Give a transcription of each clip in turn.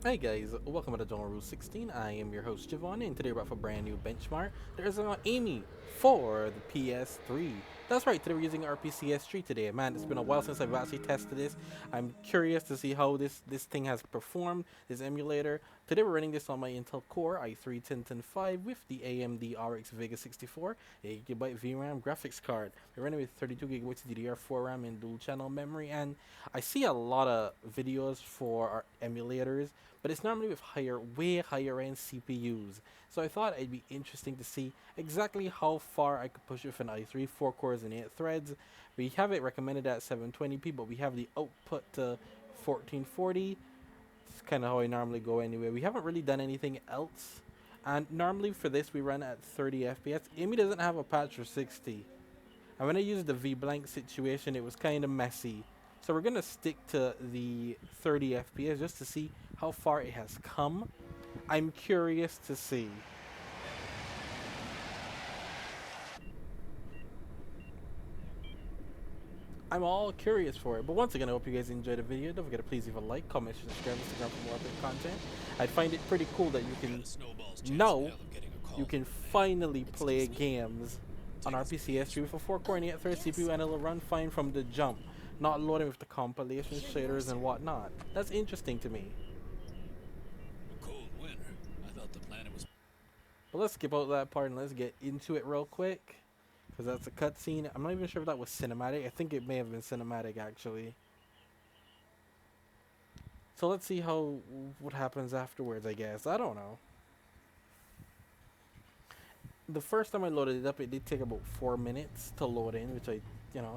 Hey guys, welcome to Donald Rule 16. I am your host Javon, and today we're back for a brand new benchmark. There's an Amy for the PS3. That's right, today we're using RPCS3 today. Man, it's been a while since I've actually tested this. I'm curious to see how this thing has performed, this emulator. Today we're running this on my Intel Core i3-10105 with the AMD RX Vega 64, 8GB VRAM graphics card. We're running with 32GB DDR4 RAM and dual channel memory, and I see a lot of videos for our emulators, but it's normally with way higher end CPUs. So I thought it'd be interesting to see exactly how far I could push it with an i3, 4 cores and 8 threads. We have it recommended at 720p, but we have the output to 1440. It's kind of how I normally go anyway. We haven't really done anything else. And normally for this we run at 30 FPS. Amy doesn't have a patch for 60. And when I used the V-blank situation, it was kind of messy. So we're going to stick to the 30 FPS just to see how far it has come. I'm curious to see. I'm all curious for it. But once again, I hope you guys enjoyed the video. Don't forget to please leave a like, comment, subscribe, Instagram for more epic content. I'd find it pretty cool that you can you can finally play games on RPCS3 with a 4-core and 8-thread CPU, and it'll run fine from the jump, not loading with the compilation shaders and whatnot. That's interesting to me. But let's skip out that part and let's get into it real quick, because that's a cutscene. I'm not even sure if that was cinematic. I think it may have been cinematic actually. So let's see what happens afterwards, I guess. I don't know. The first time I loaded it up, it did take about 4 minutes to load in, which I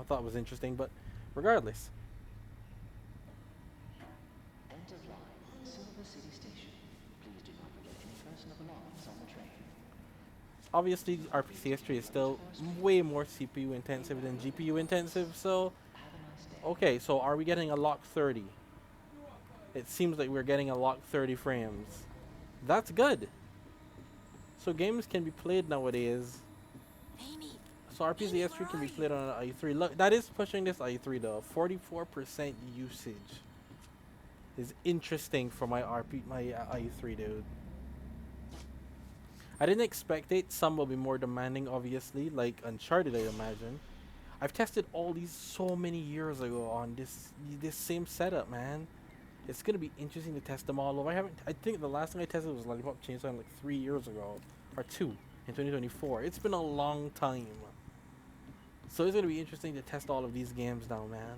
thought was interesting, but regardless. Enter line, Silver City Station. Please do not forget any personal belongings on the train. Obviously, RPCS3 is still way more CPU intensive than GPU intensive, so okay, so are we getting a lock 30? It seems like we're getting a lock 30 frames. That's good. So games can be played nowadays. So RPCS3 can be played on an i3. Look, that is pushing this i3 though. 44% usage is interesting for my i3, dude. I didn't expect it. Some will be more demanding, obviously, like Uncharted, I imagine. I've tested all these so many years ago on this same setup, man. It's gonna be interesting to test them all over. I think the last thing I tested was Lollipop Chainsaw like 3 years ago, or 2 in 2024. It's been a long time, so it's gonna be interesting to test all of these games now, man.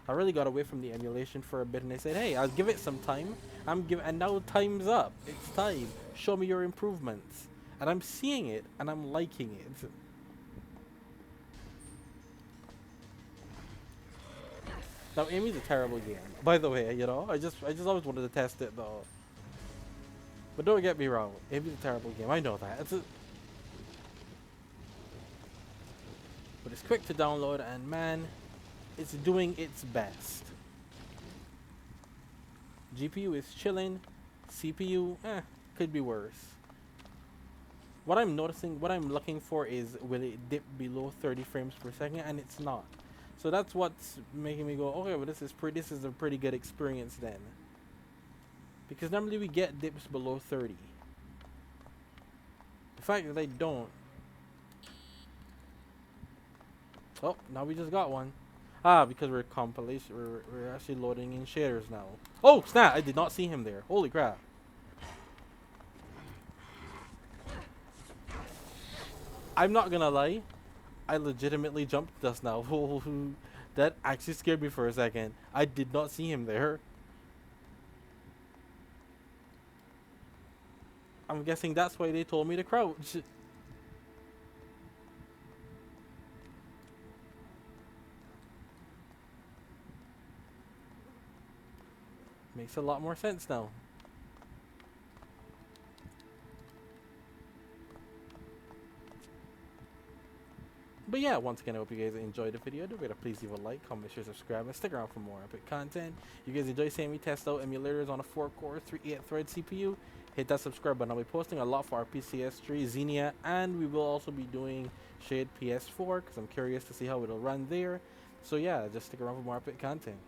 I really got away from the emulation for a bit, and I said, hey, I'll give it some time. And now time's up. It's time. Show me your improvements, and I'm seeing it, and I'm liking it. Now, Amy's a terrible game, by the way. I just always wanted to test it though. But don't get me wrong, Amy's a terrible game. I know that. But it's quick to download, and man, it's doing its best. GPU is chilling. CPU, could be worse. What I'm noticing, what I'm looking for is, will it dip below 30 frames per second? And it's not. So that's what's making me go, okay, well this is a pretty good experience then. Because normally we get dips below 30. The fact that I don't. Oh, now we just got one. Ah, because we're actually loading in shaders now. Oh, snap! I did not see him there. Holy crap. I'm not gonna lie. I legitimately jumped just now. That actually scared me for a second. I did not see him there. I'm guessing that's why they told me to crouch. Makes a lot more sense now. But yeah, once again, I hope you guys enjoyed the video. Don't forget to please leave a like, comment, share, subscribe, and stick around for more epic content. You guys enjoy seeing me test out emulators on a 4-core, 8-thread CPU? Hit that subscribe button. I'll be posting a lot for RPCS3, Xenia, and we will also be doing Shade PS4 because I'm curious to see how it'll run there. So yeah, just stick around for more epic content.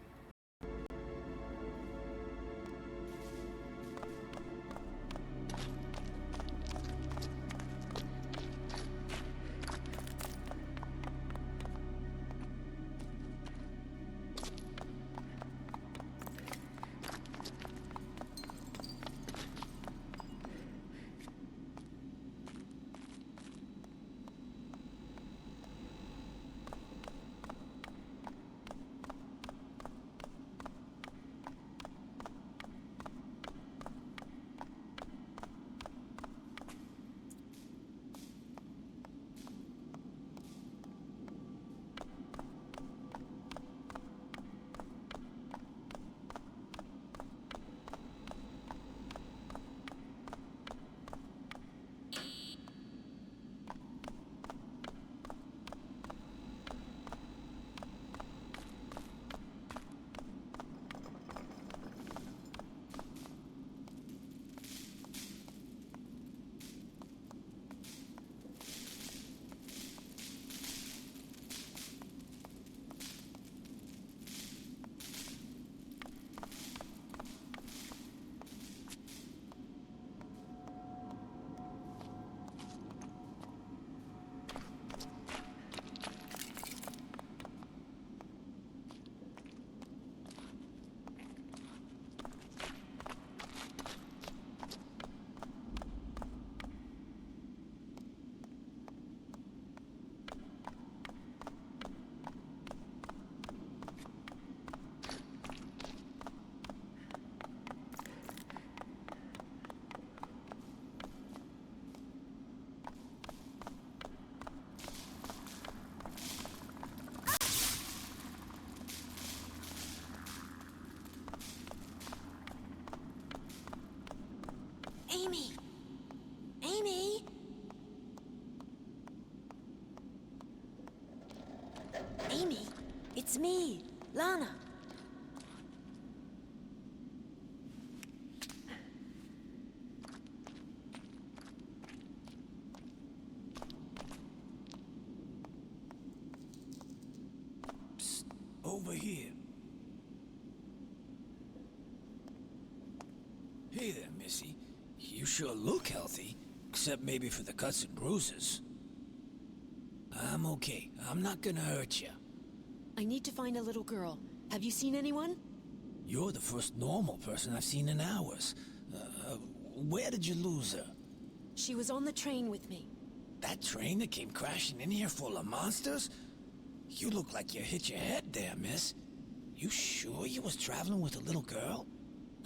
It's me, Lana. Psst, over here. Hey there, Missy. You sure look healthy, except maybe for the cuts and bruises. I'm okay. I'm not gonna hurt you. I need to find a little girl. Have you seen anyone? You're the first normal person I've seen in hours. Where did you lose her? She was on the train with me. That train that came crashing in here full of monsters? You look like you hit your head there, miss. You sure you was traveling with a little girl?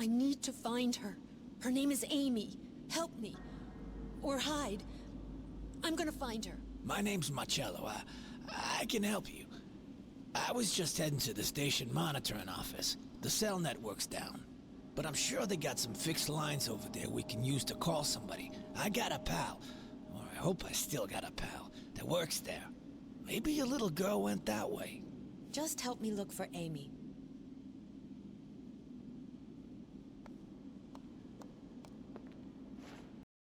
I need to find her. Her name is Amy. Help me. Or hide. I'm gonna find her. My name's Marcello. I can help you. I was just heading to the station monitoring office. The cell network's down. But I'm sure they got some fixed lines over there we can use to call somebody. I got a pal, or I hope I still got a pal, that works there. Maybe your little girl went that way. Just help me look for Amy.